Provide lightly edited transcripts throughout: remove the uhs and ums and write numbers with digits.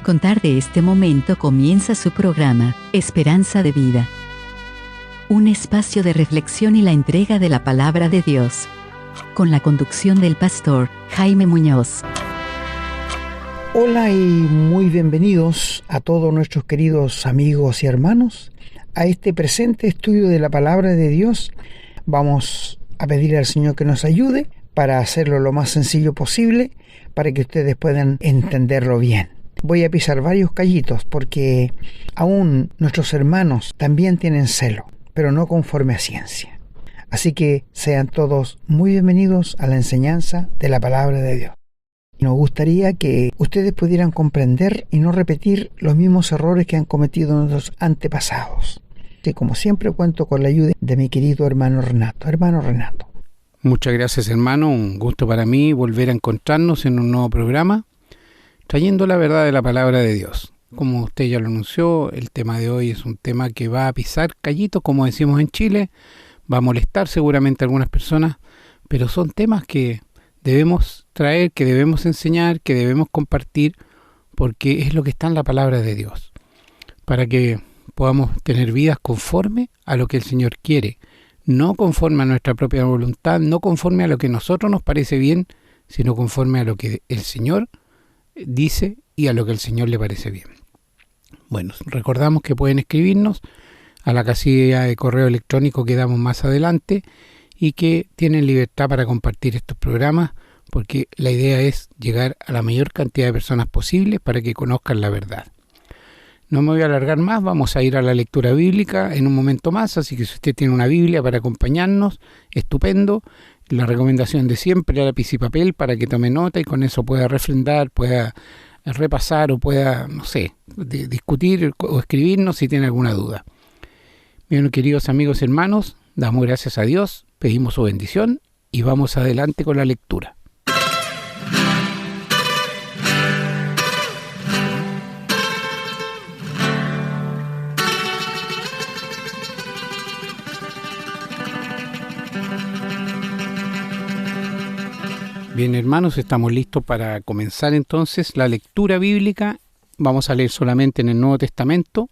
contar de este momento comienza su programa, Esperanza de Vida. Un espacio de reflexión y la entrega de la palabra de Dios. Con la conducción del pastor Jaime Muñoz. Hola y muy bienvenidos a todos nuestros queridos amigos y hermanos a este presente estudio de la palabra de Dios. Vamos a pedirle al Señor que nos ayude para hacerlo lo más sencillo posible, para que ustedes puedan entenderlo bien. Voy a pisar varios callitos porque aún nuestros hermanos también tienen celo, pero no conforme a ciencia. Así que sean todos muy bienvenidos a la enseñanza de la palabra de Dios. Nos gustaría que ustedes pudieran comprender y no repetir los mismos errores que han cometido nuestros antepasados. Y como siempre cuento con la ayuda de mi querido hermano Renato. Hermano Renato. Muchas gracias, hermano. Un gusto para mí volver a encontrarnos en un nuevo programa, trayendo la verdad de la palabra de Dios. Como usted ya lo anunció, el tema de hoy es un tema que va a pisar callitos, como decimos en Chile, va a molestar seguramente a algunas personas, pero son temas que debemos traer, que debemos enseñar, que debemos compartir, porque es lo que está en la palabra de Dios, para que podamos tener vidas conforme a lo que el Señor quiere, no conforme a nuestra propia voluntad, no conforme a lo que a nosotros nos parece bien, sino conforme a lo que el Señor dice y a lo que al Señor le parece bien. Bueno, recordamos que pueden escribirnos a la casilla de correo electrónico que damos más adelante y que tienen libertad para compartir estos programas, porque la idea es llegar a la mayor cantidad de personas posible para que conozcan la verdad. No me voy a alargar más, vamos a ir a la lectura bíblica en un momento más, así que si usted tiene una Biblia para acompañarnos, estupendo. La recomendación de siempre, lápiz y papel para que tome nota y con eso pueda refrendar, pueda repasar o pueda, discutir o escribirnos si tiene alguna duda. Bien, queridos amigos y hermanos, damos gracias a Dios, pedimos su bendición y vamos adelante con la lectura. Bien, hermanos, estamos listos para comenzar entonces la lectura bíblica. Vamos a leer solamente en el Nuevo Testamento,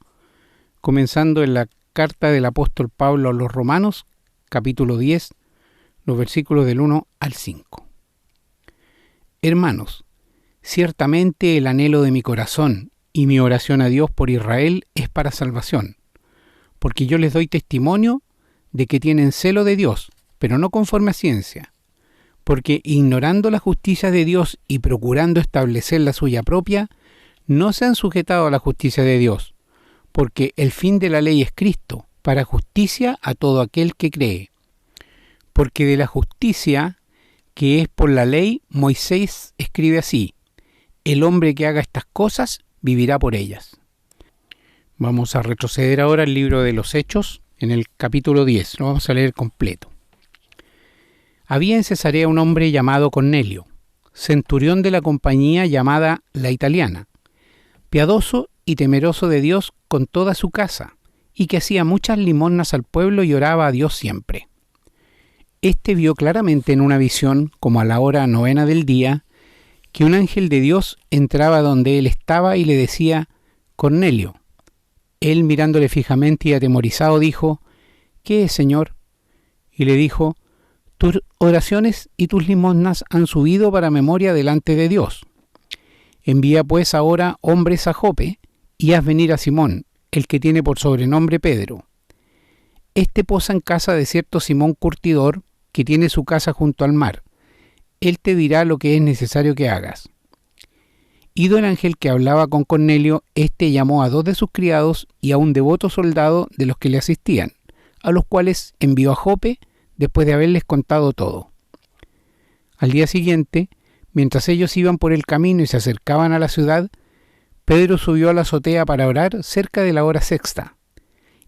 comenzando en la carta del apóstol Pablo a los Romanos, capítulo 10, los versículos del 1 al 5. Hermanos, ciertamente el anhelo de mi corazón y mi oración a Dios por Israel es para salvación, porque yo les doy testimonio de que tienen celo de Dios, pero no conforme a ciencia, porque ignorando la justicia de Dios y procurando establecer la suya propia, no se han sujetado a la justicia de Dios, porque el fin de la ley es Cristo, para justicia a todo aquel que cree. Porque de la justicia que es por la ley, Moisés escribe así: el hombre que haga estas cosas vivirá por ellas. Vamos a retroceder ahora al libro de los Hechos, en el capítulo 10, lo vamos a leer completo. Había en Cesarea un hombre llamado Cornelio, centurión de la compañía llamada La Italiana, piadoso y temeroso de Dios con toda su casa, y que hacía muchas limosnas al pueblo y oraba a Dios siempre. Este vio claramente en una visión, como a la hora 9 del día, que un ángel de Dios entraba donde él estaba y le decía: Cornelio. Él, mirándole fijamente y atemorizado, dijo: ¿Qué es, Señor? Y le dijo: tus oraciones y tus limosnas han subido para memoria delante de Dios. Envía pues ahora hombres a Jope, y haz venir a Simón, el que tiene por sobrenombre Pedro. Este posa en casa de cierto Simón curtidor, que tiene su casa junto al mar. Él te dirá lo que es necesario que hagas. Ido el ángel que hablaba con Cornelio, éste llamó a 2 de sus criados y a un devoto soldado de los que le asistían, a los cuales envió a Jope, después de haberles contado todo. Al día siguiente, mientras ellos iban por el camino y se acercaban a la ciudad, Pedro subió a la azotea para orar cerca de la hora sexta,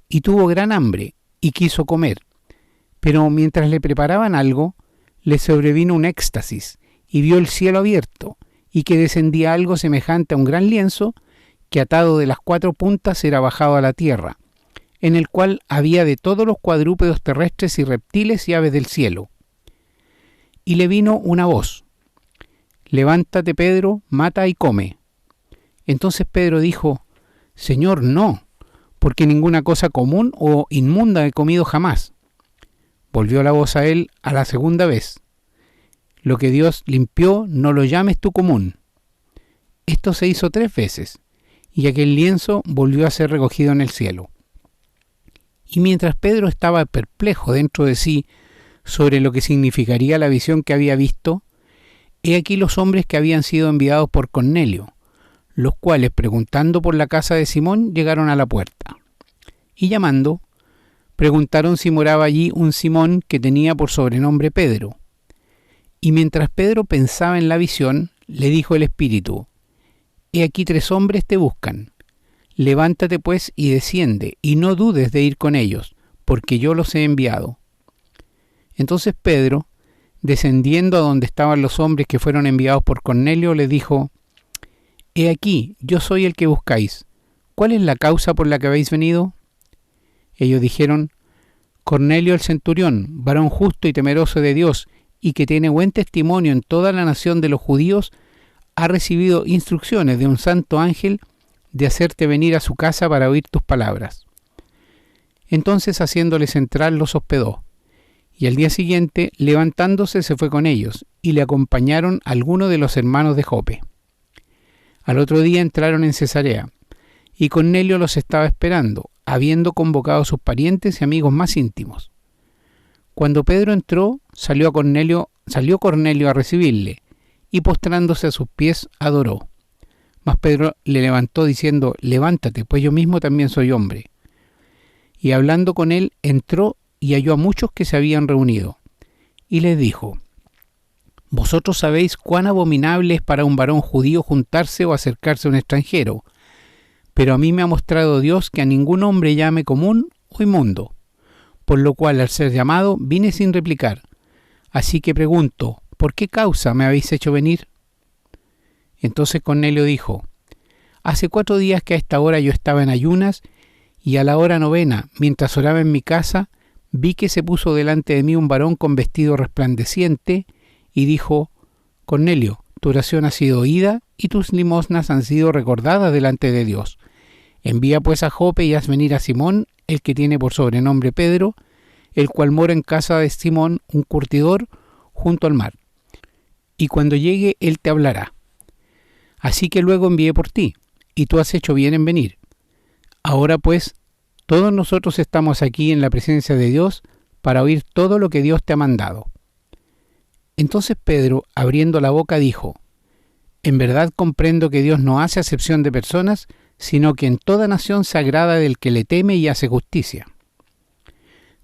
y tuvo gran hambre y quiso comer, pero mientras le preparaban algo, le sobrevino un éxtasis y vio el cielo abierto y que descendía algo semejante a un gran lienzo que atado de las 4 puntas era bajado a la tierra, en el cual había de todos los cuadrúpedos terrestres y reptiles y aves del cielo. Y le vino una voz: levántate, Pedro, mata y come. Entonces Pedro dijo: Señor, no, porque ninguna cosa común o inmunda he comido jamás. Volvió la voz a él a la segunda vez: Lo que Dios limpió, no lo llames tú común. Esto se hizo 3 veces, y aquel lienzo volvió a ser recogido en el cielo. Y mientras Pedro estaba perplejo dentro de sí sobre lo que significaría la visión que había visto, he aquí los hombres que habían sido enviados por Cornelio, los cuales, preguntando por la casa de Simón, llegaron a la puerta. Y llamando, preguntaron si moraba allí un Simón que tenía por sobrenombre Pedro. Y mientras Pedro pensaba en la visión, le dijo el Espíritu: He aquí 3 hombres te buscan. Levántate pues y desciende, y no dudes de ir con ellos, porque yo los he enviado. Entonces Pedro, descendiendo a donde estaban los hombres que fueron enviados por Cornelio, le dijo: He aquí, yo soy el que buscáis. ¿Cuál es la causa por la que habéis venido? Ellos dijeron: Cornelio el centurión, varón justo y temeroso de Dios, y que tiene buen testimonio en toda la nación de los judíos, ha recibido instrucciones de un santo ángel de hacerte venir a su casa para oír tus palabras. Entonces, haciéndoles entrar, los hospedó. Y al día siguiente, levantándose, se fue con ellos, y le acompañaron algunos de los hermanos de Jope. Al otro día entraron en Cesarea, y Cornelio los estaba esperando, habiendo convocado a sus parientes y amigos más íntimos. Cuando Pedro entró, salió Cornelio a recibirle, y postrándose a sus pies, adoró. Mas Pedro le levantó diciendo: Levántate, pues yo mismo también soy hombre. Y hablando con él, entró y halló a muchos que se habían reunido. Y les dijo: Vosotros sabéis cuán abominable es para un varón judío juntarse o acercarse a un extranjero, pero a mí me ha mostrado Dios que a ningún hombre llame común o inmundo, por lo cual al ser llamado vine sin replicar. Así que pregunto: ¿por qué causa me habéis hecho venir? Entonces Cornelio dijo: Hace 4 días que a esta hora yo estaba en ayunas, y a la hora 9, mientras oraba en mi casa, vi que se puso delante de mí un varón con vestido resplandeciente, y dijo: Cornelio, tu oración ha sido oída, y tus limosnas han sido recordadas delante de Dios. Envía pues a Jope y haz venir a Simón, el que tiene por sobrenombre Pedro, el cual mora en casa de Simón, un curtidor, junto al mar. Y cuando llegue, él te hablará. Así que luego envié por ti, y tú has hecho bien en venir. Ahora pues, todos nosotros estamos aquí en la presencia de Dios para oír todo lo que Dios te ha mandado. Entonces Pedro, abriendo la boca, dijo: En verdad comprendo que Dios no hace acepción de personas, sino que en toda nación se agrada del que le teme y hace justicia.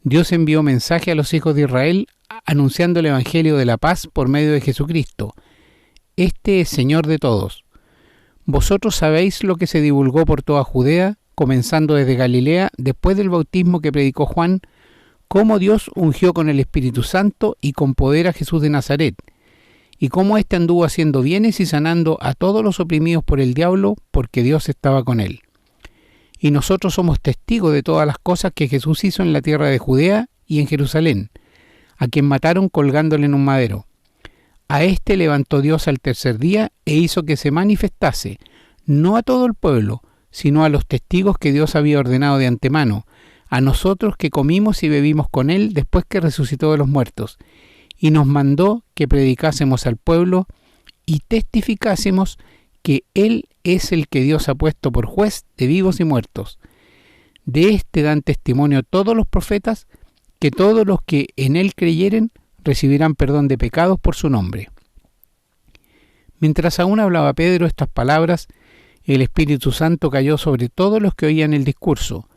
Dios envió mensaje a los hijos de Israel, anunciando el Evangelio de la paz por medio de Jesucristo. Este es Señor de todos. Vosotros sabéis lo que se divulgó por toda Judea, comenzando desde Galilea, después del bautismo que predicó Juan, cómo Dios ungió con el Espíritu Santo y con poder a Jesús de Nazaret, y cómo éste anduvo haciendo bienes y sanando a todos los oprimidos por el diablo, porque Dios estaba con él. Y nosotros somos testigos de todas las cosas que Jesús hizo en la tierra de Judea y en Jerusalén, a quien mataron colgándole en un madero. A éste levantó Dios al tercer día e hizo que se manifestase, no a todo el pueblo, sino a los testigos que Dios había ordenado de antemano, a nosotros que comimos y bebimos con él después que resucitó de los muertos, y nos mandó que predicásemos al pueblo y testificásemos que él es el que Dios ha puesto por juez de vivos y muertos. De éste dan testimonio todos los profetas, que todos los que en él creyeren recibirán perdón de pecados por su nombre. Mientras aún hablaba Pedro estas palabras, el Espíritu Santo cayó sobre todos los que oían el discurso,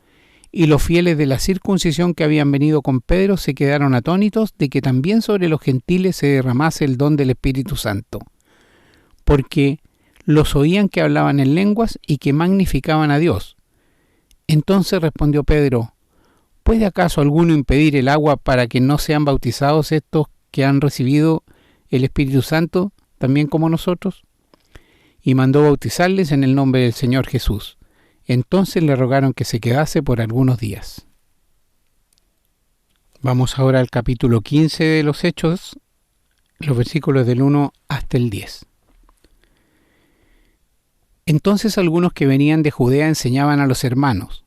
y los fieles de la circuncisión que habían venido con Pedro se quedaron atónitos de que también sobre los gentiles se derramase el don del Espíritu Santo, porque los oían que hablaban en lenguas y que magnificaban a Dios. Entonces respondió Pedro: ¿Puede acaso alguno impedir el agua para que no sean bautizados estos que han recibido el Espíritu Santo, también como nosotros? Y mandó bautizarles en el nombre del Señor Jesús. Entonces le rogaron que se quedase por algunos días. Vamos ahora al capítulo 15 de los Hechos, los versículos del 1 hasta el 10. Entonces algunos que venían de Judea enseñaban a los hermanos: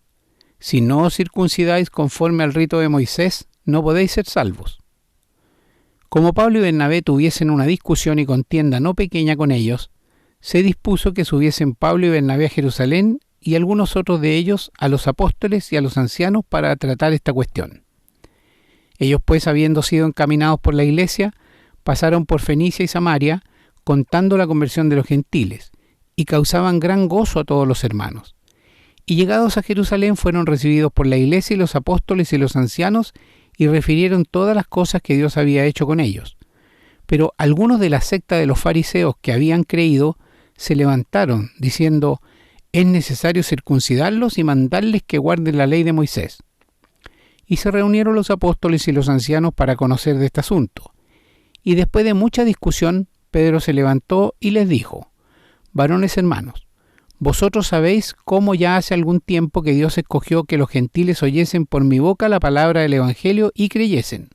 si no os circuncidáis conforme al rito de Moisés, no podéis ser salvos. Como Pablo y Bernabé tuviesen una discusión y contienda no pequeña con ellos, se dispuso que subiesen Pablo y Bernabé a Jerusalén y algunos otros de ellos a los apóstoles y a los ancianos para tratar esta cuestión. Ellos pues, habiendo sido encaminados por la iglesia, pasaron por Fenicia y Samaria, contando la conversión de los gentiles, y causaban gran gozo a todos los hermanos. Y llegados a Jerusalén fueron recibidos por la iglesia y los apóstoles y los ancianos, y refirieron todas las cosas que Dios había hecho con ellos. Pero algunos de la secta de los fariseos que habían creído se levantaron, diciendo: es necesario circuncidarlos y mandarles que guarden la ley de Moisés. Y se reunieron los apóstoles y los ancianos para conocer de este asunto. Y después de mucha discusión, Pedro se levantó y les dijo: varones hermanos, vosotros sabéis cómo ya hace algún tiempo que Dios escogió que los gentiles oyesen por mi boca la palabra del Evangelio y creyesen.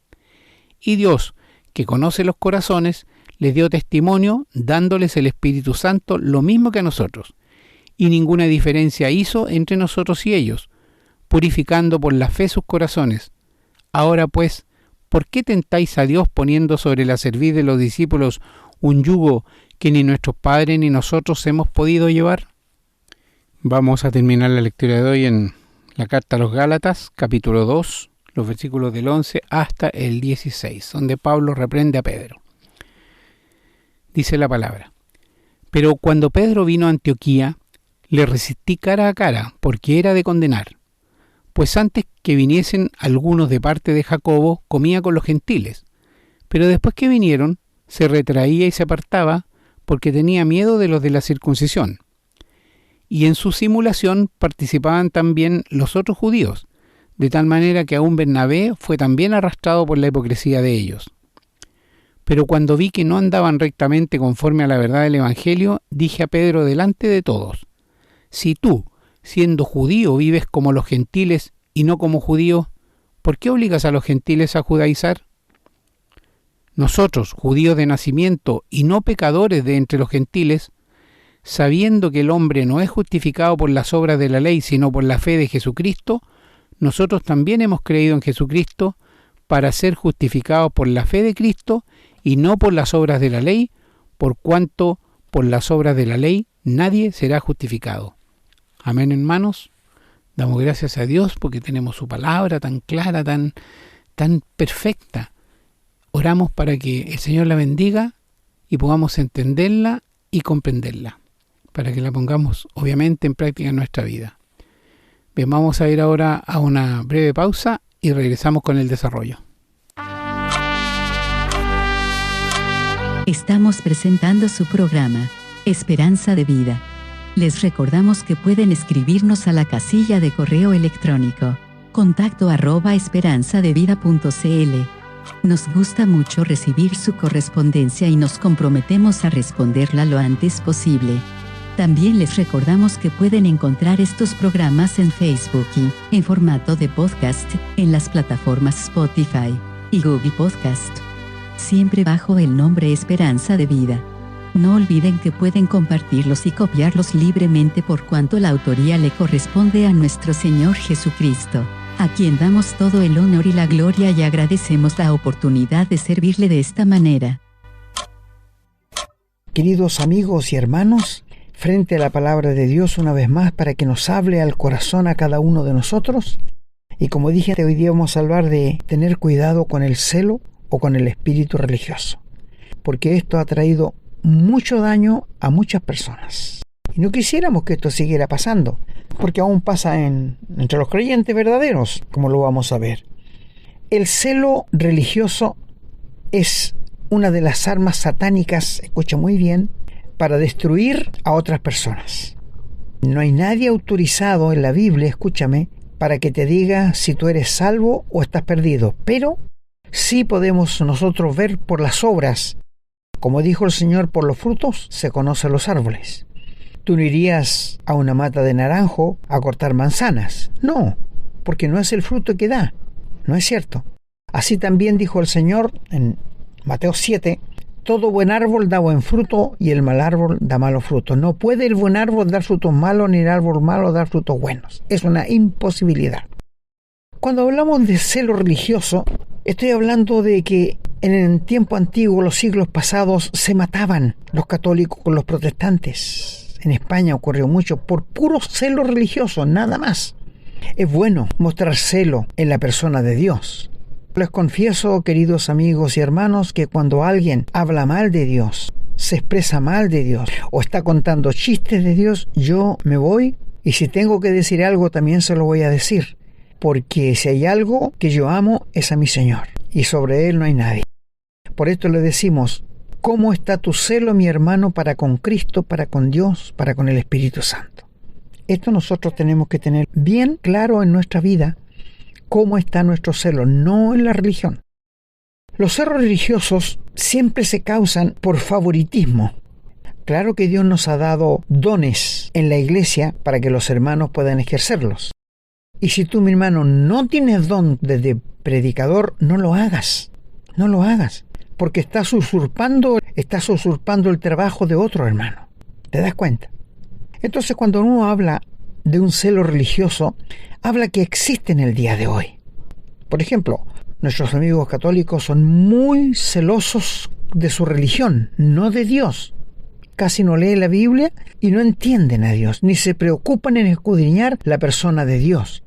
Y Dios, que conoce los corazones, les dio testimonio, dándoles el Espíritu Santo lo mismo que a nosotros. Y ninguna diferencia hizo entre nosotros y ellos, purificando por la fe sus corazones. Ahora pues, ¿por qué tentáis a Dios poniendo sobre la cerviz de los discípulos un yugo que ni nuestros padres ni nosotros hemos podido llevar? Vamos a terminar la lectura de hoy en la carta a los Gálatas, capítulo 2, los versículos del 11 hasta el 16, donde Pablo reprende a Pedro. Dice la palabra: pero cuando Pedro vino a Antioquía, le resistí cara a cara, porque era de condenar. Pues antes que viniesen algunos de parte de Jacobo, comía con los gentiles. Pero después que vinieron, se retraía y se apartaba, porque tenía miedo de los de la circuncisión. Y en su simulación participaban también los otros judíos, de tal manera que aún Bernabé fue también arrastrado por la hipocresía de ellos. Pero cuando vi que no andaban rectamente conforme a la verdad del Evangelio, dije a Pedro delante de todos: si tú, siendo judío, vives como los gentiles y no como judío, ¿por qué obligas a los gentiles a judaizar? Nosotros, judíos de nacimiento y no pecadores de entre los gentiles, sabiendo que el hombre no es justificado por las obras de la ley, sino por la fe de Jesucristo, nosotros también hemos creído en Jesucristo para ser justificados por la fe de Cristo y no por las obras de la ley, por cuanto por las obras de la ley nadie será justificado. Amén, hermanos. Damos gracias a Dios porque tenemos su palabra tan clara, tan perfecta. Oramos para que el Señor la bendiga y podamos entenderla y comprenderla, para que la pongamos obviamente en práctica en nuestra vida. Bien, vamos a ir ahora a una breve pausa y regresamos con el desarrollo. Estamos presentando su programa, Esperanza de Vida. Les recordamos que pueden escribirnos a la casilla de correo electrónico contacto@esperanzadevida.cl. Nos gusta mucho recibir su correspondencia y nos comprometemos a responderla lo antes posible. También les recordamos que pueden encontrar estos programas en Facebook y, en formato de podcast, en las plataformas Spotify y Google Podcast, siempre bajo el nombre Esperanza de Vida. No olviden que pueden compartirlos y copiarlos libremente por cuanto la autoría le corresponde a nuestro Señor Jesucristo, a quien damos todo el honor y la gloria y agradecemos la oportunidad de servirle de esta manera. Queridos amigos y hermanos, frente a la palabra de Dios una vez más para que nos hable al corazón a cada uno de nosotros, y como dije, hoy día vamos a hablar de tener cuidado con el celo o con el espíritu religioso, porque esto ha traído mucho daño a muchas personas. Y no quisiéramos que esto siguiera pasando, porque aún pasa entre los creyentes verdaderos, como lo vamos a ver. El celo religioso es una de las armas satánicas, escucha muy bien, para destruir a otras personas. No hay nadie autorizado en la Biblia, escúchame, para que te diga si tú eres salvo o estás perdido, pero sí podemos nosotros ver por las obras. Como dijo el Señor, por los frutos se conocen los árboles. Tú no irías a una mata de naranjo a cortar manzanas. No, porque no es el fruto que da. No es cierto. Así también dijo el Señor en Mateo 7, todo buen árbol da buen fruto y el mal árbol da malos frutos. No puede el buen árbol dar frutos malos ni el árbol malo dar frutos buenos. Es una imposibilidad. Cuando hablamos de celo religioso, estoy hablando de que en el tiempo antiguo, los siglos pasados, se mataban los católicos con los protestantes. En España ocurrió mucho por puro celo religioso, nada más. Es bueno mostrar celo en la persona de Dios. Les confieso, queridos amigos y hermanos, que cuando alguien habla mal de Dios, se expresa mal de Dios o está contando chistes de Dios, yo me voy y si tengo que decir algo también se lo voy a decir. Porque si hay algo que yo amo es a mi Señor y sobre Él no hay nadie. Por esto le decimos, ¿cómo está tu celo, mi hermano, para con Cristo, para con Dios, para con el Espíritu Santo? Esto nosotros tenemos que tener bien claro en nuestra vida, cómo está nuestro celo, no en la religión. Los celos religiosos siempre se causan por favoritismo. Claro que Dios nos ha dado dones en la iglesia para que los hermanos puedan ejercerlos. Y si tú, mi hermano, no tienes don de predicador, no lo hagas. No lo hagas. Porque estás usurpando el trabajo de otro hermano. ¿Te das cuenta? Entonces, cuando uno habla de un celo religioso, habla que existe en el día de hoy. Por ejemplo, nuestros amigos católicos son muy celosos de su religión, no de Dios. Casi no leen la Biblia y no entienden a Dios, ni se preocupan en escudriñar la persona de Dios.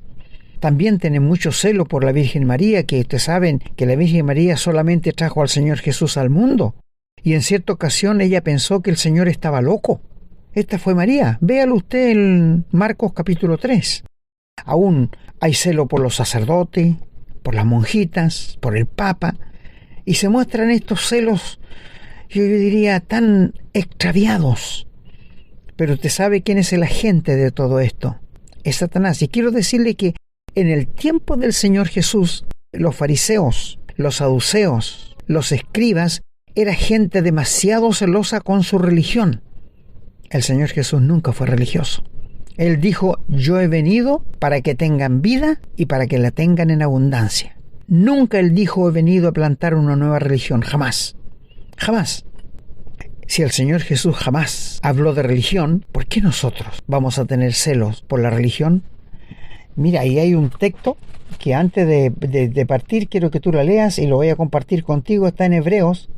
También tienen mucho celo por la Virgen María, que ustedes saben que la Virgen María solamente trajo al Señor Jesús al mundo. Y en cierta ocasión ella pensó que el Señor estaba loco. Esta fue María. Véalo usted en Marcos capítulo 3. Aún hay celo por los sacerdotes, por las monjitas, por el Papa. Y se muestran estos celos, yo diría, tan extraviados. Pero usted sabe quién es el agente de todo esto. Es Satanás. Y quiero decirle que en el tiempo del Señor Jesús, los fariseos, los saduceos, los escribas, era gente demasiado celosa con su religión. El Señor Jesús nunca fue religioso. Él dijo, yo he venido para que tengan vida y para que la tengan en abundancia. Nunca Él dijo, he venido a plantar una nueva religión. Jamás. Jamás. Si el Señor Jesús jamás habló de religión, ¿por qué nosotros vamos a tener celos por la religión? Mira, ahí hay un texto que antes de partir quiero que tú lo leas y lo voy a compartir contigo. Está en Hebreos,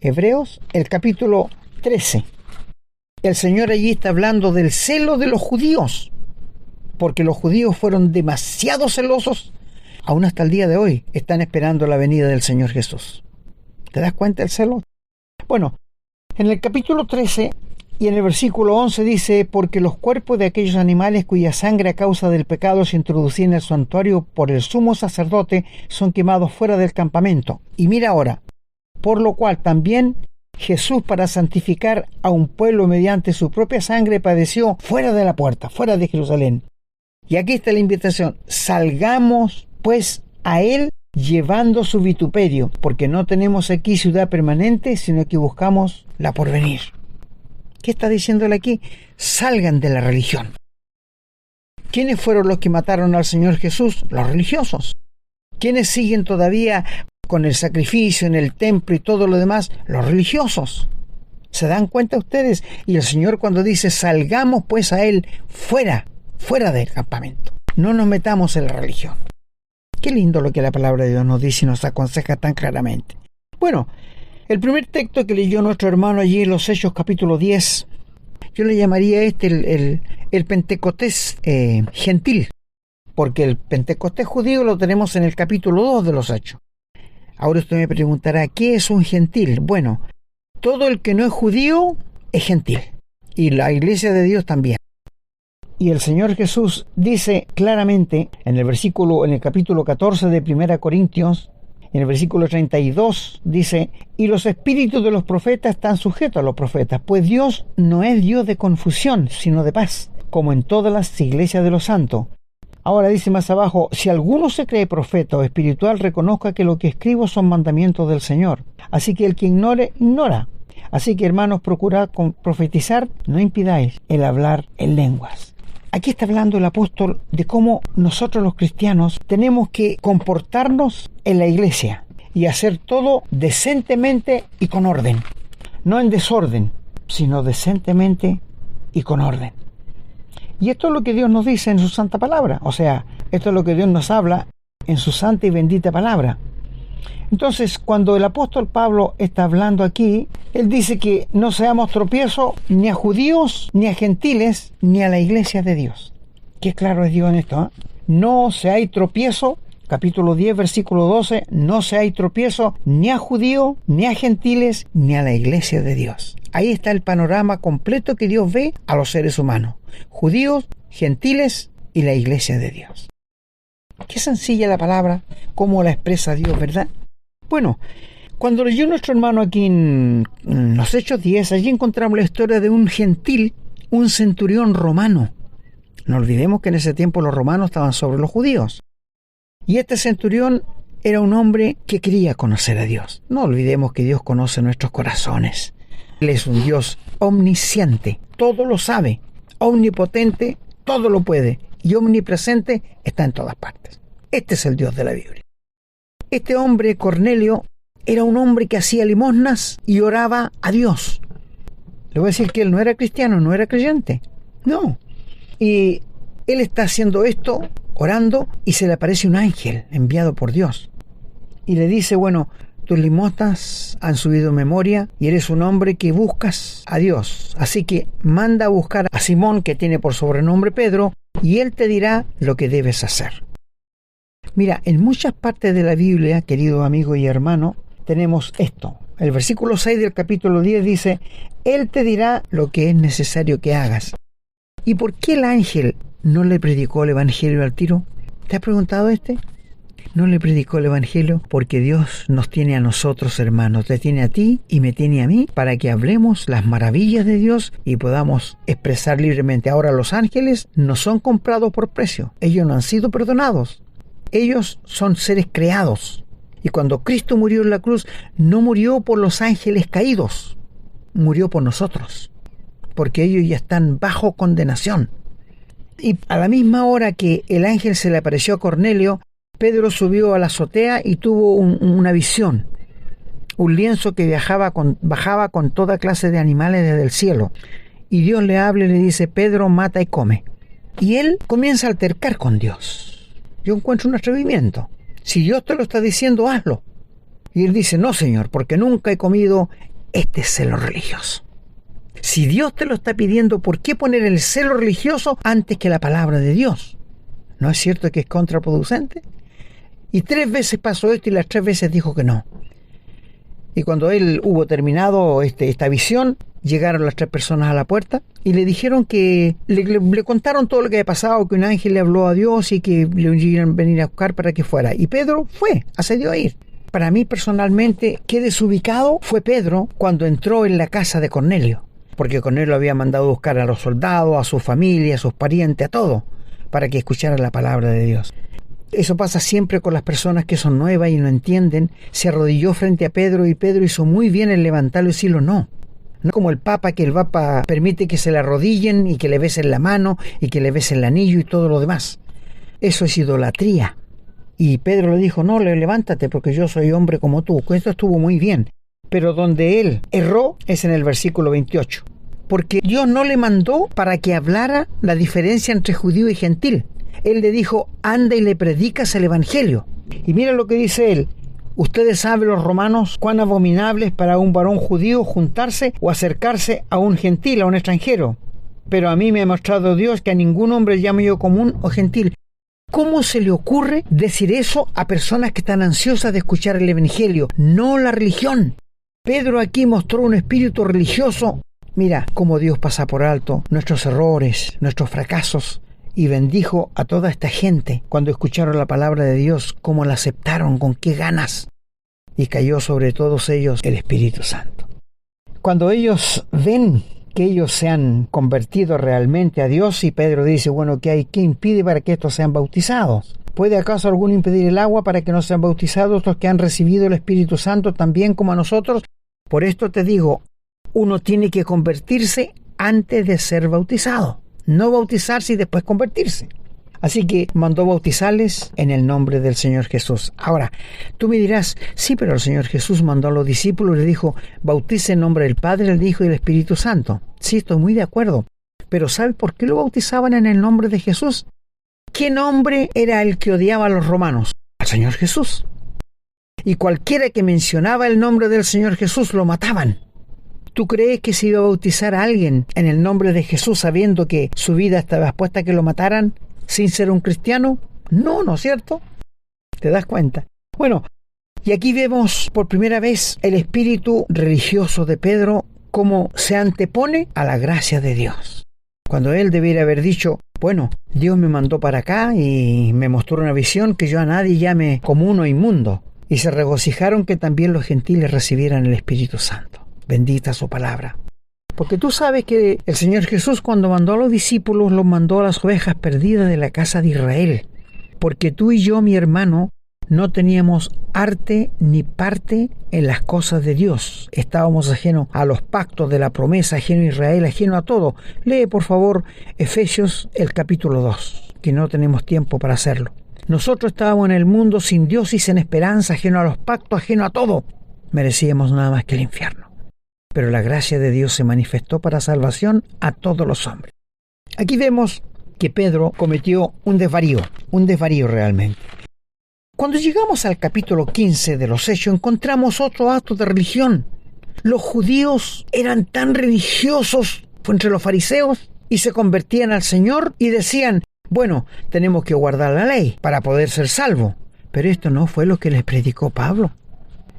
el capítulo 13. El Señor allí está hablando del celo de los judíos, porque los judíos fueron demasiado celosos, aún hasta el día de hoy están esperando la venida del Señor Jesús. ¿Te das cuenta del celo? Bueno, en el capítulo 13 y en el versículo 11 dice, porque los cuerpos de aquellos animales cuya sangre a causa del pecado se introducía en el santuario por el sumo sacerdote son quemados fuera del campamento. Y mira ahora, por lo cual también Jesús, para santificar a un pueblo mediante su propia sangre, padeció fuera de la puerta, fuera de Jerusalén. Y aquí está la invitación, salgamos pues a Él llevando su vituperio, porque no tenemos aquí ciudad permanente, sino que buscamos la porvenir. ¿Qué está diciéndole aquí? Salgan de la religión. ¿Quiénes fueron los que mataron al Señor Jesús? Los religiosos. ¿Quiénes siguen todavía con el sacrificio en el templo y todo lo demás? Los religiosos. ¿Se dan cuenta ustedes? Y el Señor cuando dice, salgamos pues a Él fuera del campamento. No nos metamos en la religión. Qué lindo lo que la palabra de Dios nos dice y nos aconseja tan claramente. Bueno, el primer texto que leyó nuestro hermano allí en los Hechos capítulo 10, yo le llamaría el Pentecostés gentil, porque el Pentecostés judío lo tenemos en el capítulo 2 de los Hechos. Ahora usted me preguntará, ¿qué es un gentil? Bueno, todo el que no es judío es gentil, y la iglesia de Dios también. Y el Señor Jesús dice claramente en el capítulo 14 de 1 Corintios, en el versículo 32, dice, y los espíritus de los profetas están sujetos a los profetas, pues Dios no es Dios de confusión, sino de paz, como en todas las iglesias de los santos. Ahora dice más abajo, si alguno se cree profeta o espiritual, reconozca que lo que escribo son mandamientos del Señor. Así que el que ignore, ignora. Así que hermanos, procurad profetizar, no impidáis el hablar en lenguas. Aquí está hablando el apóstol de cómo nosotros los cristianos tenemos que comportarnos en la iglesia. y hacer todo decentemente y con orden. No en desorden, sino decentemente y con orden. Y esto es lo que Dios nos dice en su santa palabra. O sea, esto es lo que Dios nos habla en su santa y bendita palabra. Entonces, cuando el apóstol Pablo está hablando aquí, él dice que no seamos tropiezo ni a judíos, ni a gentiles, ni a la iglesia de Dios. Qué claro es Dios en esto, ¿eh? No seáis tropiezo, capítulo 10, versículo 12, no seáis tropiezo ni a judíos, ni a gentiles, ni a la iglesia de Dios. Ahí está el panorama completo que Dios ve a los seres humanos. Judíos, gentiles y la iglesia de Dios. Qué sencilla la palabra, cómo la expresa Dios, ¿verdad? Bueno, cuando leyó nuestro hermano aquí en los Hechos 10, allí encontramos la historia de un gentil, un centurión romano. No olvidemos que en ese tiempo los romanos estaban sobre los judíos. Y este centurión era un hombre que quería conocer a Dios. No olvidemos que Dios conoce nuestros corazones. Él es un Dios omnisciente, todo lo sabe, omnipotente, todo lo puede, y omnipresente, está en todas partes. Este es el Dios de la Biblia. Este hombre, Cornelio, era un hombre que hacía limosnas y oraba a Dios. Le voy a decir que él no era cristiano, no era creyente. No. Y él está haciendo esto, orando, y se le aparece un ángel enviado por Dios. Y le dice, bueno, tus limosnas han subido memoria y eres un hombre que buscas a Dios. Así que manda a buscar a Simón, que tiene por sobrenombre Pedro, y él te dirá lo que debes hacer. Mira, en muchas partes de la Biblia, querido amigo y hermano, tenemos esto. El versículo 6 del capítulo 10 dice, Él te dirá lo que es necesario que hagas. ¿Y por qué el ángel no le predicó el evangelio al tiro? ¿Te has preguntado No le predicó el evangelio porque Dios nos tiene a nosotros, hermanos. Te tiene a ti y me tiene a mí para que hablemos las maravillas de Dios y podamos expresar libremente. Ahora, los ángeles no son comprados por precio. Ellos no han sido perdonados. Ellos son seres creados. Y cuando Cristo murió en la cruz, no murió por los ángeles caídos, murió por nosotros, porque ellos ya están bajo condenación. Y a la misma hora que el ángel se le apareció a Cornelio, Pedro subió a la azotea y tuvo una visión. Un lienzo que bajaba con toda clase de animales desde el cielo. Y Dios le habla y le dice, Pedro, mata y come. Y él comienza a altercar con Dios. Yo encuentro un atrevimiento. Si Dios te lo está diciendo, hazlo. Y él dice, no, Señor, porque nunca he comido este celo religioso. Si Dios te lo está pidiendo, ¿por qué poner el celo religioso antes que la palabra de Dios? ¿No es cierto que es contraproducente? Y 3 veces pasó esto y las 3 veces dijo que no. Y cuando él hubo terminado esta visión, llegaron las 3 personas a la puerta y le dijeron que le contaron todo lo que había pasado, que un ángel le habló a Dios y que le iban a venir a buscar para que fuera. Y Pedro accedió a ir. Para mí personalmente, qué desubicado fue Pedro cuando entró en la casa de Cornelio, porque Cornelio había mandado a buscar a los soldados, a su familia, a sus parientes, a todo, para que escucharan la palabra de Dios. Eso pasa siempre con las personas que son nuevas y no entienden. Se arrodilló frente a Pedro y Pedro hizo muy bien en levantarlo y decirlo no. No como el Papa, que el Papa permite que se le arrodillen y que le besen la mano y que le besen el anillo y todo lo demás. Eso es idolatría. Y Pedro le dijo, no, levántate porque yo soy hombre como tú. Esto estuvo muy bien. Pero donde él erró es en el versículo 28. Porque Dios no le mandó para que hablara la diferencia entre judío y gentil. Él le dijo, anda y le predicas el evangelio. Y mira lo que dice él. Ustedes saben, los romanos, cuán abominable es para un varón judío juntarse o acercarse a un gentil, a un extranjero. Pero a mí me ha mostrado Dios que a ningún hombre llamo yo común o gentil. ¿Cómo se le ocurre decir eso a personas que están ansiosas de escuchar el evangelio? No la religión. Pedro aquí mostró un espíritu religioso. Mira cómo Dios pasa por alto nuestros errores, nuestros fracasos. Y bendijo a toda esta gente cuando escucharon la palabra de Dios, cómo la aceptaron, con qué ganas. Y cayó sobre todos ellos el Espíritu Santo. Cuando ellos ven que ellos se han convertido realmente a Dios, y Pedro dice, bueno, ¿qué impide para que estos sean bautizados? ¿Puede acaso alguno impedir el agua para que no sean bautizados los que han recibido el Espíritu Santo también como a nosotros? Por esto te digo, uno tiene que convertirse antes de ser bautizado. No bautizarse y después convertirse. Así que mandó bautizarles en el nombre del Señor Jesús. Ahora, tú me dirás, sí, pero el Señor Jesús mandó a los discípulos y les dijo, bautice en nombre del Padre, del Hijo y del Espíritu Santo. Sí, estoy muy de acuerdo. Pero ¿sabe por qué lo bautizaban en el nombre de Jesús? ¿Qué nombre era el que odiaba a los romanos? Al Señor Jesús. Y cualquiera que mencionaba el nombre del Señor Jesús lo mataban. ¿Tú crees que se iba a bautizar a alguien en el nombre de Jesús sabiendo que su vida estaba expuesta a que lo mataran sin ser un cristiano? No, ¿no es cierto? ¿Te das cuenta? Bueno, y aquí vemos por primera vez el espíritu religioso de Pedro cómo se antepone a la gracia de Dios. Cuando él debiera haber dicho, bueno, Dios me mandó para acá y me mostró una visión que yo a nadie llame como uno inmundo. Y se regocijaron que también los gentiles recibieran el Espíritu Santo. Bendita su palabra. Porque tú sabes que el Señor Jesús cuando mandó a los discípulos los mandó a las ovejas perdidas de la casa de Israel. Porque tú y yo, mi hermano, no teníamos arte ni parte en las cosas de Dios. Estábamos ajenos a los pactos de la promesa, ajeno a Israel, ajeno a todo. Lee por favor Efesios el capítulo 2, que no tenemos tiempo para hacerlo. Nosotros estábamos en el mundo sin Dios y sin esperanza, ajeno a los pactos, ajeno a todo. Merecíamos nada más que el infierno. Pero la gracia de Dios se manifestó para salvación a todos los hombres. Aquí vemos que Pedro cometió un desvarío realmente. Cuando llegamos al capítulo 15 de los Hechos, encontramos otro acto de religión. Los judíos eran tan religiosos entre los fariseos y se convertían al Señor y decían, bueno, tenemos que guardar la ley para poder ser salvos. Pero esto no fue lo que les predicó Pablo.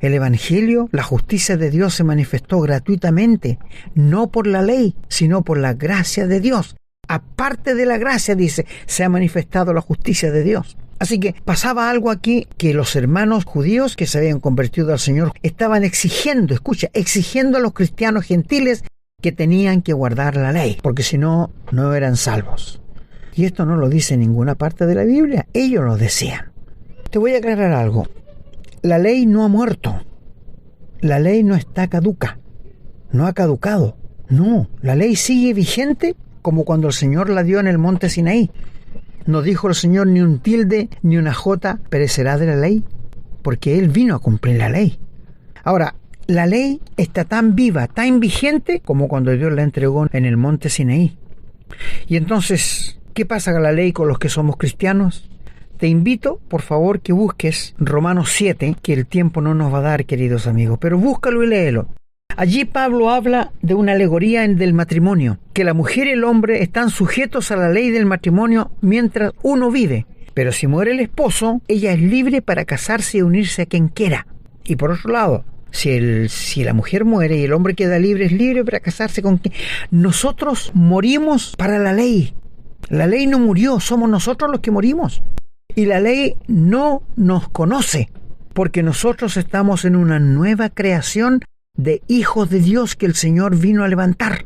El Evangelio, la justicia de Dios se manifestó gratuitamente, no por la ley, sino por la gracia de Dios. Aparte de la gracia, dice, se ha manifestado la justicia de Dios. Así que pasaba algo aquí que los hermanos judíos que se habían convertido al Señor estaban exigiendo a los cristianos gentiles que tenían que guardar la ley, porque si no, no eran salvos. Y esto no lo dice en ninguna parte de la Biblia, ellos lo decían. Te voy a aclarar algo. La ley no ha muerto. La ley no está caduca. No ha caducado. No, la ley sigue vigente como cuando el Señor la dio en el monte Sinaí. No dijo el Señor ni un tilde ni una jota perecerá de la ley, porque Él vino a cumplir la ley. Ahora, la ley está tan viva, tan vigente como cuando Dios la entregó en el monte Sinaí. Y entonces, ¿qué pasa con la ley con los que somos cristianos? Te invito, por favor, que busques Romanos 7, que el tiempo no nos va a dar, queridos amigos, pero búscalo y léelo. Allí Pablo habla de una alegoría del matrimonio, que la mujer y el hombre están sujetos a la ley del matrimonio mientras uno vive, pero si muere el esposo, ella es libre para casarse y unirse a quien quiera. Y por otro lado, si la mujer muere y el hombre queda libre, es libre para casarse con quien. Nosotros morimos para la ley. La ley no murió, somos nosotros los que morimos. Y la ley no nos conoce, porque nosotros estamos en una nueva creación de hijos de Dios que el Señor vino a levantar.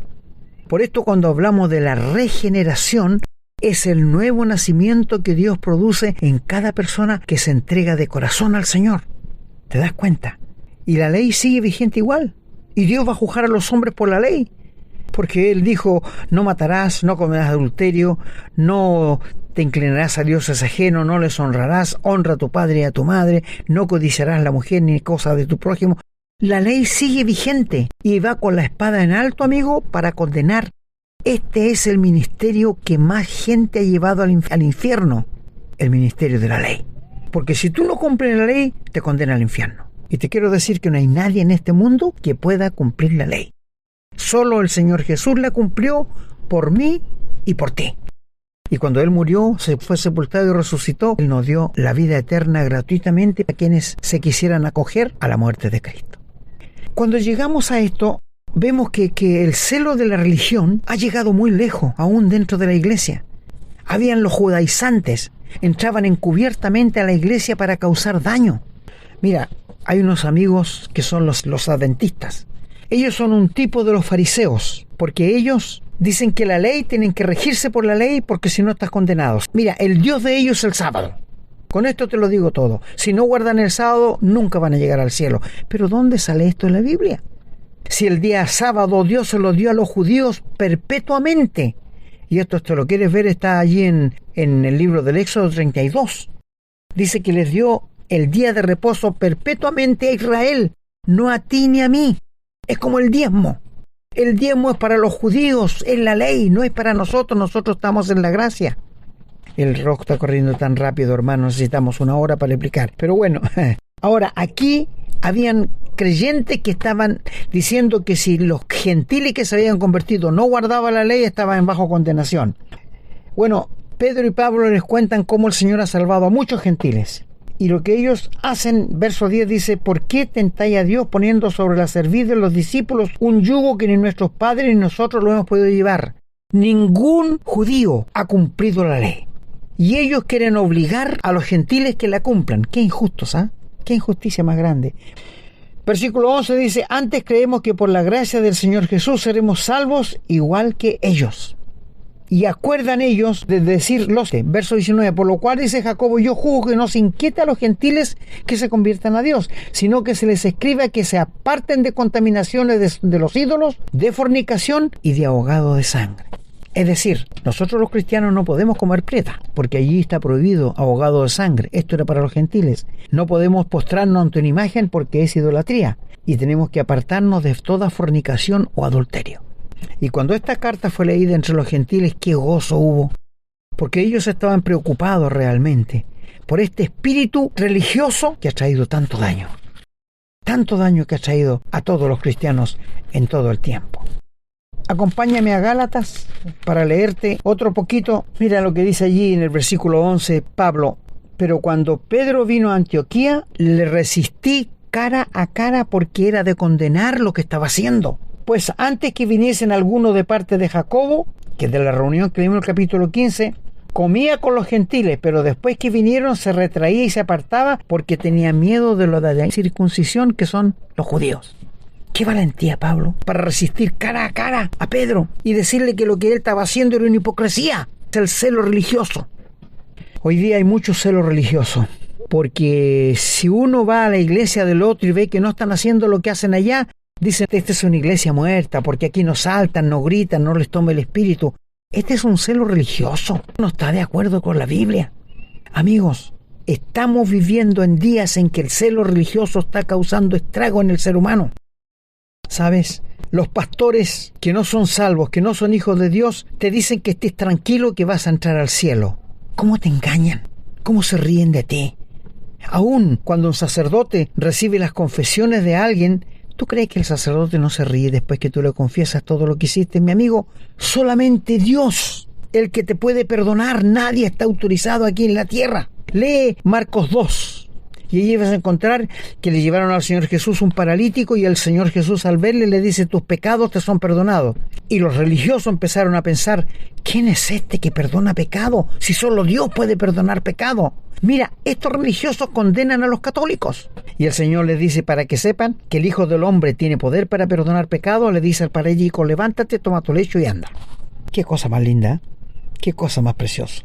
Por esto cuando hablamos de la regeneración, es el nuevo nacimiento que Dios produce en cada persona que se entrega de corazón al Señor. ¿Te das cuenta? Y la ley sigue vigente igual. Y Dios va a juzgar a los hombres por la ley. Porque Él dijo, no matarás, no comerás adulterio, no te inclinarás a dioses ajenos, no les honrarás, honra a tu padre y a tu madre, no codiciarás la mujer ni cosa de tu prójimo. La ley sigue vigente y va con la espada en alto, amigo, para condenar. Este es el ministerio que más gente ha llevado al infierno, el ministerio de la ley. Porque si tú no cumples la ley, te condena al infierno. Y te quiero decir que no hay nadie en este mundo que pueda cumplir la ley. Solo el Señor Jesús la cumplió por mí y por ti. Y cuando Él murió, se fue sepultado y resucitó, Él nos dio la vida eterna gratuitamente a quienes se quisieran acoger a la muerte de Cristo. Cuando llegamos a esto, vemos que el celo de la religión ha llegado muy lejos, aún dentro de la iglesia. Habían los judaizantes, entraban encubiertamente a la iglesia para causar daño. Mira, hay unos amigos que son los adventistas. Ellos son un tipo de los fariseos, porque ellos dicen que la ley tienen que regirse por la ley porque si no estás condenado. Mira, el Dios de ellos es el sábado. Con esto te lo digo todo. Si no guardan el sábado, nunca van a llegar al cielo. Pero ¿dónde sale esto en la Biblia? Si el día sábado Dios se lo dio a los judíos perpetuamente, Y esto lo quieres ver, está allí en el libro del Éxodo 32. Dice que les dio el día de reposo perpetuamente a Israel, no a ti ni a mí. Es como el diezmo. El diezmo es para los judíos, es la ley, no es para nosotros. Nosotros estamos en la gracia. El reloj está corriendo tan rápido, hermano, necesitamos una hora para explicar. Pero bueno, ahora aquí habían creyentes que estaban diciendo que si los gentiles que se habían convertido no guardaban la ley, estaban bajo condenación. Bueno, Pedro y Pablo les cuentan cómo el Señor ha salvado a muchos gentiles. Y lo que ellos hacen, verso 10 dice: ¿por qué tentáis a Dios poniendo sobre la cerviz de los discípulos un yugo que ni nuestros padres ni nosotros lo hemos podido llevar? Ningún judío ha cumplido la ley. Y ellos quieren obligar a los gentiles que la cumplan. Qué injustos, ¿ah? Qué injusticia más grande. Versículo 11 dice: antes creemos que por la gracia del Señor Jesús seremos salvos igual que ellos. Y acuerdan ellos de decir los que, verso 19, por lo cual dice Jacobo: yo juzgo que no se inquieta a los gentiles que se conviertan a Dios, sino que se les escriba que se aparten de contaminaciones de los ídolos, de fornicación y de ahogado de sangre. Es decir, nosotros los cristianos no podemos comer creta, porque allí está prohibido ahogado de sangre. Esto era para los gentiles. No podemos postrarnos ante una imagen porque es idolatría, y tenemos que apartarnos de toda fornicación o adulterio. Y cuando esta carta fue leída entre los gentiles, qué gozo hubo, porque ellos estaban preocupados realmente por este espíritu religioso que ha traído tanto daño que ha traído a todos los cristianos en todo el tiempo. Acompáñame a Gálatas para leerte otro poquito. Mira lo que dice allí en el versículo 11 Pablo: pero cuando Pedro vino a Antioquía, le resistí cara a cara porque era de condenar lo que estaba haciendo. Pues antes que viniesen algunos de parte de Jacobo, que de la reunión que vimos en el capítulo 15, comía con los gentiles, pero después que vinieron se retraía y se apartaba porque tenía miedo de lo de la circuncisión, que son los judíos. ¡Qué valentía, Pablo! Para resistir cara a cara a Pedro y decirle que lo que él estaba haciendo era una hipocresía. Es el celo religioso. Hoy día hay mucho celo religioso, porque si uno va a la iglesia del otro y ve que no están haciendo lo que hacen allá, dicen: esta es una iglesia muerta, porque aquí no saltan, no gritan, no les toma el espíritu. Este es un celo religioso, no está de acuerdo con la Biblia. Amigos, estamos viviendo en días en que el celo religioso está causando estrago en el ser humano. ¿Sabes? Los pastores que no son salvos, que no son hijos de Dios, te dicen que estés tranquilo, que vas a entrar al cielo. ¿Cómo te engañan? ¿Cómo se ríen de ti? Aún cuando un sacerdote recibe las confesiones de alguien, ¿tú crees que el sacerdote no se ríe después que tú le confiesas todo lo que hiciste? Mi amigo, solamente Dios, el que te puede perdonar. Nadie está autorizado aquí en la tierra. Lee Marcos 2. Y allí vas a encontrar que le llevaron al Señor Jesús un paralítico, y el Señor Jesús, al verle, le dice: tus pecados te son perdonados. Y los religiosos empezaron a pensar: ¿quién es este que perdona pecado? Si solo Dios puede perdonar pecado. Mira, estos religiosos condenan a los católicos. Y el Señor les dice, para que sepan que el Hijo del Hombre tiene poder para perdonar pecado, le dice al paralítico: levántate, toma tu lecho y anda. Qué cosa más linda, qué cosa más preciosa.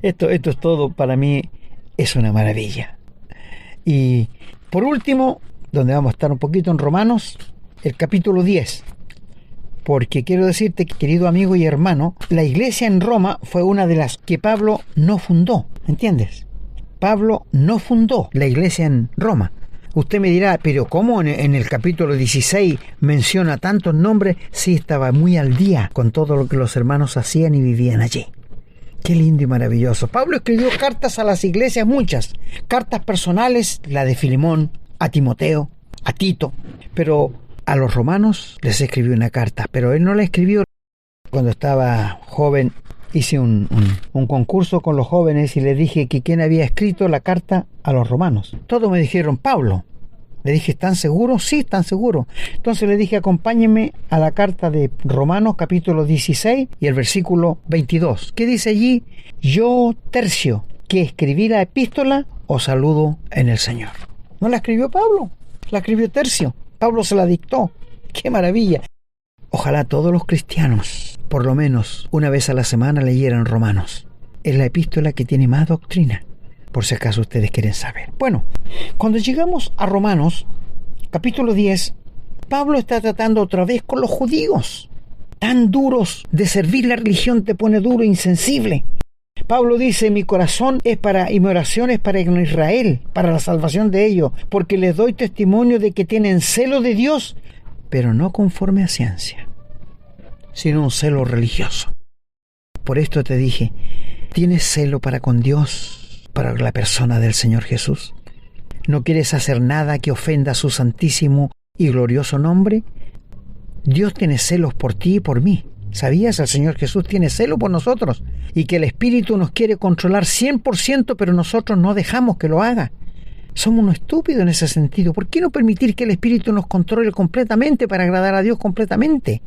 Esto es todo para mí. Es una maravilla. Y por último, donde vamos a estar un poquito en Romanos, el capítulo 10. Porque quiero decirte, querido amigo y hermano, la iglesia en Roma fue una de las que Pablo no fundó. ¿Entiendes? Pablo no fundó la iglesia en Roma. Usted me dirá: pero ¿cómo en el capítulo 16 menciona tantos nombres? Sí, estaba muy al día con todo lo que los hermanos hacían y vivían allí. Qué lindo y maravilloso. Pablo escribió cartas a las iglesias, muchas. Cartas personales, la de Filemón, a Timoteo, a Tito. Pero a los romanos les escribió una carta. Pero él no la escribió. Cuando estaba joven, hice un concurso con los jóvenes y les dije que quién había escrito la carta a los romanos. Todos me dijeron: Pablo. Le dije: ¿están seguros? Sí, están seguros. Entonces le dije: acompáñenme a la carta de Romanos capítulo 16 y el versículo 22. ¿Qué dice allí? Yo, Tercio, que escribí la epístola, os saludo en el Señor. No la escribió Pablo, la escribió Tercio. Pablo se la dictó. ¡Qué maravilla! Ojalá todos los cristianos, por lo menos una vez a la semana, leyeran Romanos. Es la epístola que tiene más doctrina, por si acaso ustedes quieren saber. Bueno, cuando llegamos a Romanos, capítulo 10, Pablo está tratando otra vez con los judíos. tan duros de servir la religión te pone duro e insensible. Pablo dice, mi corazón es para, y mi oración es para Israel, para la salvación de ellos, porque les doy testimonio de que tienen celo de Dios, pero no conforme a ciencia, sino un celo religioso. Por esto te dije, ¿tienes celo para con Dios, para la persona del Señor Jesús? ¿No quieres hacer nada que ofenda a su santísimo y glorioso nombre? Dios tiene celos por ti y por mí. ¿Sabías? El Señor Jesús tiene celo por nosotros y que el Espíritu nos quiere controlar 100%, pero nosotros no dejamos que lo haga. Somos unos estúpidos en ese sentido. ¿Por qué no permitir que el Espíritu nos controle completamente para agradar a Dios completamente?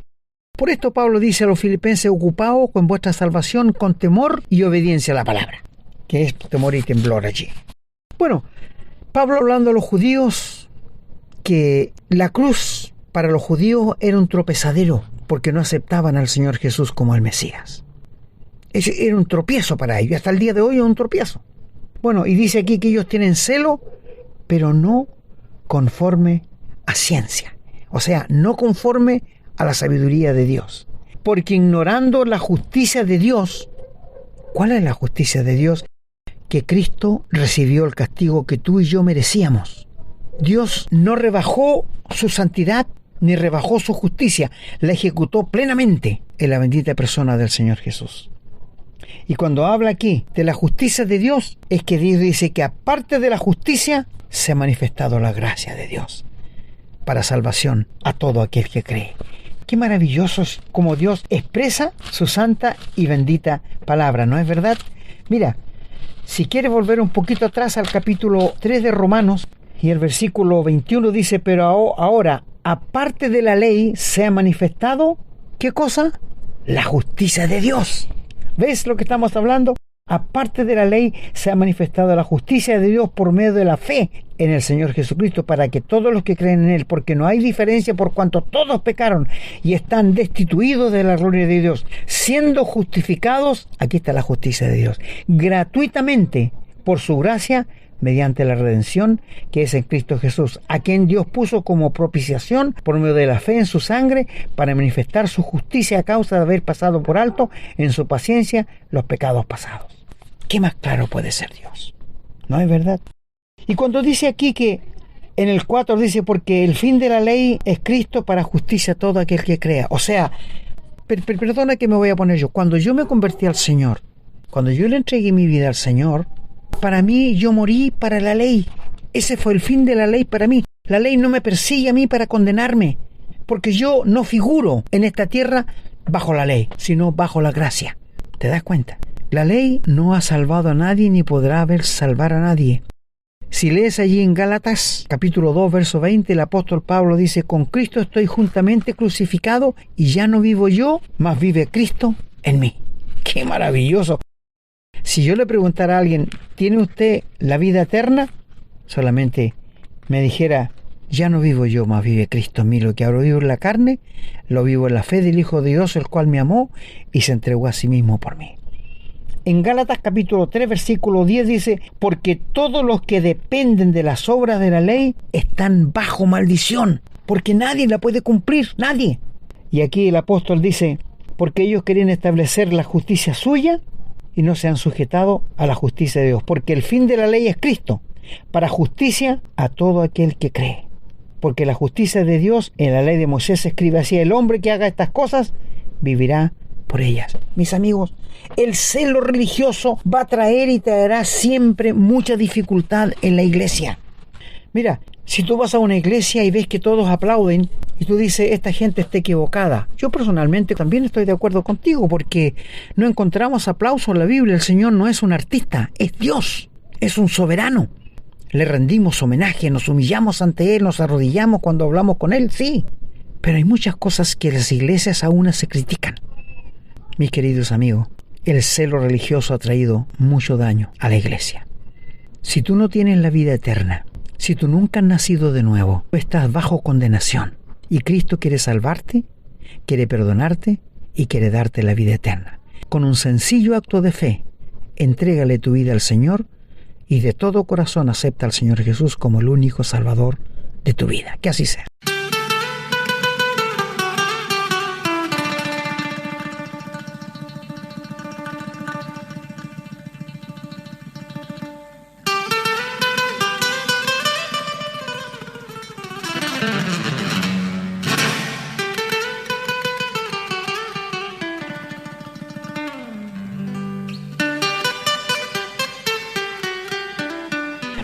Por esto Pablo dice a los filipenses, ocupaos con vuestra salvación con temor y obediencia a la palabra, que es temor y temblor allí. Bueno, Pablo hablando a los judíos que la cruz para los judíos era un tropezadero porque no aceptaban al Señor Jesús como el Mesías. Era un tropiezo para ellos, hasta el día de hoy es un tropiezo. Bueno, y dice aquí que ellos tienen celo, pero no conforme a ciencia, o sea, no conforme a la sabiduría de Dios, porque ignorando la justicia de Dios. ¿Cuál es la justicia de Dios? Que Cristo recibió el castigo que tú y yo merecíamos. Dios no rebajó su santidad ni rebajó su justicia, la ejecutó plenamente en la bendita persona del Señor Jesús. Y cuando habla aquí de la justicia de Dios, es que Dios dice que aparte de la justicia se ha manifestado la gracia de Dios para salvación a todo aquel que cree. Qué maravilloso es como Dios expresa su santa y bendita palabra, ¿no es verdad? Mira, si quieres volver un poquito atrás al capítulo 3 de Romanos, y el versículo 21 dice, pero ahora, aparte de la ley, se ha manifestado, ¿qué cosa? La justicia de Dios. ¿Ves lo que estamos hablando? Aparte de la ley, se ha manifestado la justicia de Dios por medio de la fe en el Señor Jesucristo, para que todos los que creen en Él, porque no hay diferencia por cuanto todos pecaron y están destituidos de la gloria de Dios, siendo justificados, aquí está la justicia de Dios, gratuitamente por su gracia, mediante la redención que es en Cristo Jesús, a quien Dios puso como propiciación por medio de la fe en su sangre, para manifestar su justicia a causa de haber pasado por alto en su paciencia los pecados pasados. ¿Qué más claro puede ser Dios? ¿No es verdad? Y cuando dice aquí que en el 4 dice, porque el fin de la ley es Cristo para justicia a todo aquel que crea. O sea, perdona que me voy a poner yo. Cuando yo me convertí al Señor, cuando yo le entregué mi vida al Señor, para mí yo morí para la ley. Ese fue el fin de la ley para mí. La ley no me persigue a mí para condenarme, porque yo no figuro en esta tierra bajo la ley, sino bajo la gracia. ¿Te das cuenta? La ley no ha salvado a nadie ni podrá salvar a nadie. Si lees allí en Gálatas, capítulo 2, verso 20, el apóstol Pablo dice, con Cristo estoy juntamente crucificado y ya no vivo yo, mas vive Cristo en mí. ¡Qué maravilloso! Si yo le preguntara a alguien, ¿tiene usted la vida eterna? Solamente me dijera, ya no vivo yo, mas vive Cristo en mí. Lo que ahora vivo en la carne, lo vivo en la fe del Hijo de Dios, el cual me amó y se entregó a sí mismo por mí. En Gálatas capítulo 3, versículo 10 dice, porque todos los que dependen de las obras de la ley están bajo maldición, porque nadie la puede cumplir, nadie. Y aquí el apóstol dice, porque ellos querían establecer la justicia suya y no se han sujetado a la justicia de Dios, porque el fin de la ley es Cristo, para justicia a todo aquel que cree. Porque la justicia de Dios en la ley de Moisés se escribe así, el hombre que haga estas cosas vivirá por ellas. Mis amigos, el celo religioso va a traer y traerá siempre mucha dificultad en la iglesia. Mira, si tú vas a una iglesia y ves que todos aplauden y tú dices, esta gente está equivocada. Yo personalmente también estoy de acuerdo contigo, porque no encontramos aplauso en la Biblia. El Señor no es un artista, es Dios, es un soberano. Le rendimos homenaje, nos humillamos ante Él, nos arrodillamos cuando hablamos con Él, sí. Pero hay muchas cosas que las iglesias aún se critican. Mis queridos amigos, el celo religioso ha traído mucho daño a la iglesia. Si tú no tienes la vida eterna, si tú nunca has nacido de nuevo, tú estás bajo condenación. Y Cristo quiere salvarte, quiere perdonarte y quiere darte la vida eterna. Con un sencillo acto de fe, entrégale tu vida al Señor y de todo corazón acepta al Señor Jesús como el único Salvador de tu vida. Que así sea.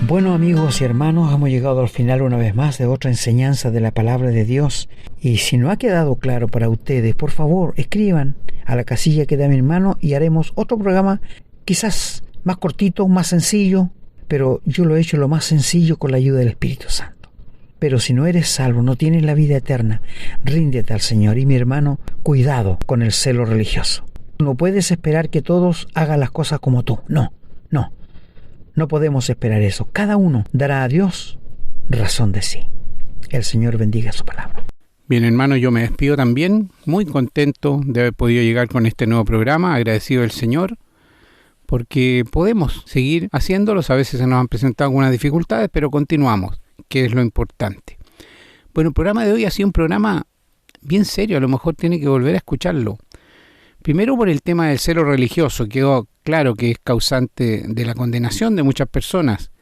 Bueno, amigos y hermanos, hemos llegado al final una vez más de otra enseñanza de la palabra de Dios. Y si no ha quedado claro para ustedes, por favor, escriban a la casilla que da mi hermano y haremos otro programa quizás más cortito, más sencillo, pero yo lo he hecho lo más sencillo con la ayuda del Espíritu Santo. Pero si no eres salvo, no tienes la vida eterna, ríndete al Señor. Y mi hermano, cuidado con el celo religioso. No puedes esperar que todos hagan las cosas como tú. No podemos esperar eso. Cada uno dará a Dios razón de sí. El Señor bendiga su palabra. Bien, hermano, yo me despido también, muy contento de haber podido llegar con este nuevo programa, agradecido del Señor, porque podemos seguir haciéndolos. A veces se nos han presentado algunas dificultades, pero continuamos, que es lo importante. Bueno, el programa de hoy ha sido un programa bien serio, a lo mejor tiene que volver a escucharlo. Primero por el tema del celo religioso, quedó claro que es causante de la condenación de muchas personas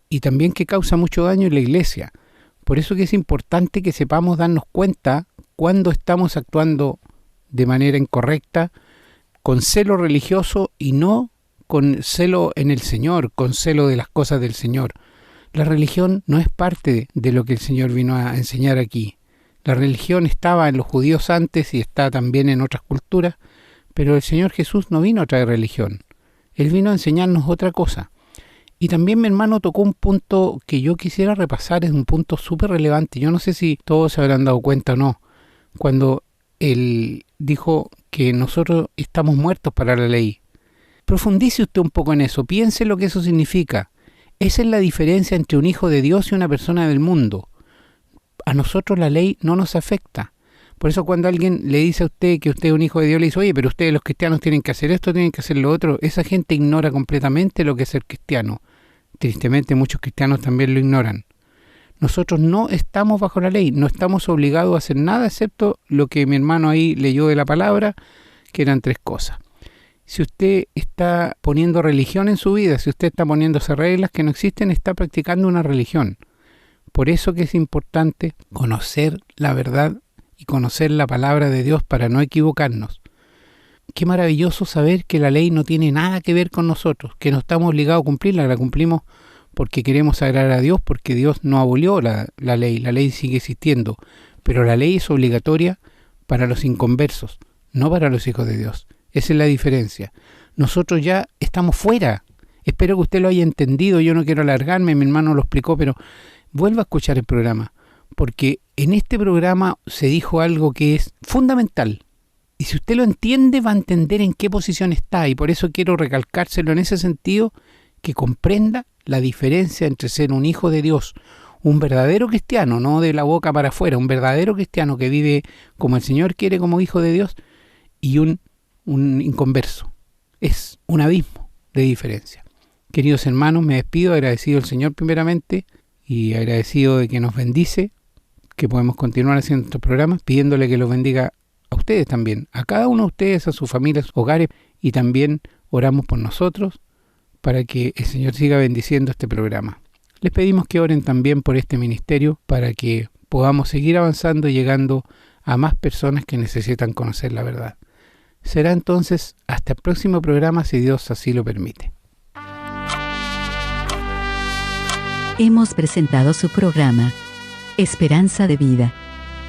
y también que causa mucho daño en la iglesia. Por eso que es importante que sepamos darnos cuenta cuando estamos actuando de manera incorrecta, con celo religioso y no con celo en el Señor, con celo de las cosas del Señor. La religión no es parte de lo que el Señor vino a enseñar aquí. La religión estaba en los judíos antes y está también en otras culturas, pero el Señor Jesús no vino a traer religión. Él vino a enseñarnos otra cosa. Y también mi hermano tocó un punto que yo quisiera repasar, es un punto súper relevante. Yo no sé si todos se habrán dado cuenta o no. Cuando él dijo que nosotros estamos muertos para la ley. Profundice usted un poco en eso, piense lo que eso significa. Esa es la diferencia entre un hijo de Dios y una persona del mundo. A nosotros la ley no nos afecta. Por eso cuando alguien le dice a usted que usted es un hijo de Dios, le dice, oye, pero ustedes los cristianos tienen que hacer esto, tienen que hacer lo otro. Esa gente ignora completamente lo que es ser cristiano. Tristemente muchos cristianos también lo ignoran. Nosotros no estamos bajo la ley, no estamos obligados a hacer nada excepto lo que mi hermano ahí leyó de la palabra, que eran 3 cosas. Si usted está poniendo religión en su vida, si usted está poniéndose reglas que no existen, está practicando una religión. Por eso que es importante conocer la verdad y conocer la palabra de Dios para no equivocarnos. Qué maravilloso saber que la ley no tiene nada que ver con nosotros, que no estamos obligados a cumplirla, la cumplimos porque queremos agradar a Dios, porque Dios no abolió la ley sigue existiendo, pero la ley es obligatoria para los inconversos, no para los hijos de Dios. Esa es la diferencia. Nosotros ya estamos fuera. Espero que usted lo haya entendido, yo no quiero alargarme, mi hermano lo explicó, pero vuelva a escuchar el programa, porque en este programa se dijo algo que es fundamental. Y si usted lo entiende, va a entender en qué posición está. Y por eso quiero recalcárselo en ese sentido, que comprenda la diferencia entre ser un hijo de Dios, un verdadero cristiano, no de la boca para afuera, un verdadero cristiano que vive como el Señor quiere como hijo de Dios, y un inconverso. Es un abismo de diferencia. Queridos hermanos, me despido, agradecido al Señor primeramente, y agradecido de que nos bendice, que podemos continuar haciendo estos programas, pidiéndole que los bendiga a ustedes también, a cada uno de ustedes, a sus familias, hogares, y también oramos por nosotros para que el Señor siga bendiciendo este programa. Les pedimos que oren también por este ministerio para que podamos seguir avanzando y llegando a más personas que necesitan conocer la verdad. Será entonces hasta el próximo programa si Dios así lo permite. Hemos presentado su programa Esperanza de Vida,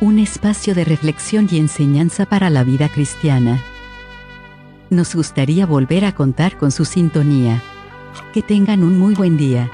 un espacio de reflexión y enseñanza para la vida cristiana. Nos gustaría volver a contar con su sintonía. Que tengan un muy buen día.